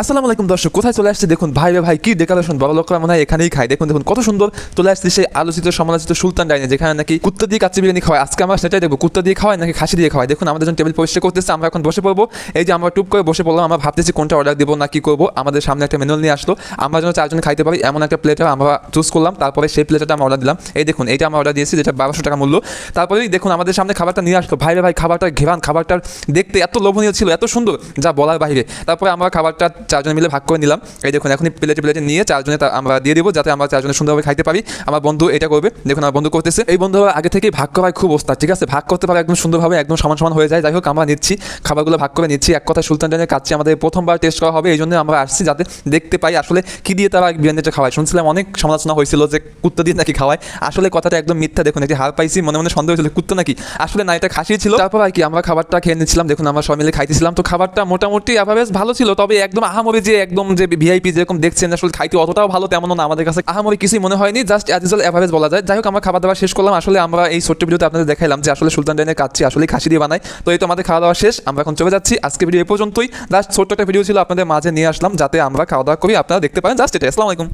আসসালামু আলাইকুম দর্শক, কোথায় চলে আসছে দেখুন। ভাই রে ভাই, কি ডেকোরেশন! বড় লোকরা মনে হয় এখানেই খায়। দেখুন দেখুন কত সুন্দর চলে আসছে সেই আলোচিত সমালোচিত সুলতান ডাইনে, যেখানে নাকি কুত্তা দিয়ে কাচ্চি বিরিয়ানি খাওয়ায়। আজকে আমরা সেটাই দেখবো, কুত্তা দিয়ে খাওয়ায় নাকি খাসি দিয়ে খাওয়ায়। দেখুন আমাদের জন্য টেবিল পরিষ্কার করতেছে, আমরা এখন বসে পড়বো। এই যে আমরা টুপ করে বসে পড়লাম, আমরা ভাবতেছি কোনটা অর্ডার দেবো না কি করবো। আমাদের সামনে একটা মেনুয়াল নিয়ে আসলো, আমরা যেন চারজনে খাইতে পারি এমন একটা প্লেটার আমরা চুজ করলাম। তারপরে সেই প্লেটারটা আমরা অর্ডার দিলাম। এই দেখুন, এইটা আমরা অর্ডার দিয়েছি, যেটা 1200 টাকা মূল্য। তারপরেই দেখুন আমাদের সামনে খাবারটা নিয়ে আসলো। ভাই রে ভাই, খাবারটার ঘেরান, খাবারটার দেখতে এত লোভনীয় ছিল, এত সুন্দর, যা বলার বাইরে। তারপরে আমরা খাবারটা চারজনে মিলে ভাগ করে নিলাম। এই দেখুন, এখন প্লেটে প্লেটে নিয়ে চারজনে আমরা দিয়ে দেবো, যাতে আমরা চারজনে সুন্দরভাবে খাইতে পারি। আমার বন্ধু এটা করবে, দেখুন আমার বন্ধু করতেছে। এই বন্ধু আগে থেকেই ভাগ করায় খুব ওস্তাদ, ঠিক আছে, ভাগ করতে পারে একদম সুন্দরভাবে, একদম সমান সমান হয়ে যায়। যাই হোক, আমরা নিচ্ছি খাবারগুলো ভাগ করে নিচ্ছি। এক কথা সুলতান ডাইনের কাচ্চি আমাদের প্রথমবার টেস্ট করা হবে, এই জন্য আমরা আসছি, যাতে দেখতে পাই আসলে কি দিয়ে তারা বিরিয়ানিটা খাওয়ায়। শুনছিলাম অনেক সমালোচনা হয়েছিল যে কুত্তা দিয়ে নাকি খাওয়ায়, আসলে কথাটা একদম মিথ্যা। দেখুন একটি হার পাইছি, মনে মনে সন্দেহ হয়েছিল কুত্তা নাকি, আসলে না, এটা খাসি ছিল। তারপর আর কি আমরা খাবারটা খেয়ে নিচ্ছিলাম, দেখুন আমরা সবাই মিলে খাইতেছিলাম। তো খাবারটা মোটামুটি বেশ ভালো ছিল, তবে একদম আহামরি যে একদম যে ভিআইপি যেরকম দেখছেন আসলে খাইতে অতটাও ভালো তেমনও না, আমাদের কাছে আহামরি কিছুই মনে হয়নি, জাস্ট অ্যাজ ইউজুয়াল এভারেজ বলা যায়। যাই হোক, আমরা খাবার দাবার শেষ করলাম। আসলে আমরা এই ছোট্ট ভিডিওতে আপনাদের দেখাইলাম যে আসলে সুলতান ডাইনের কাচ্চি আসলে খাসি দিয়ে বানায়। তো এই তো আমাদের খাওয়া দাওয়া শেষ, আমরা এখন চলে যাচ্ছি। আজকে ভিডিও এ পর্যন্তই, জাস্ট ছোট্ট একটা ভিডিও ছিল আপনাদের মাঝে নিয়ে আসলাম, যাতে আমরা খাওয়া দাওয়া করি, আপনারা দেখতে পারেন। জাস্ট এটা। আসসালামু আলাইকুম।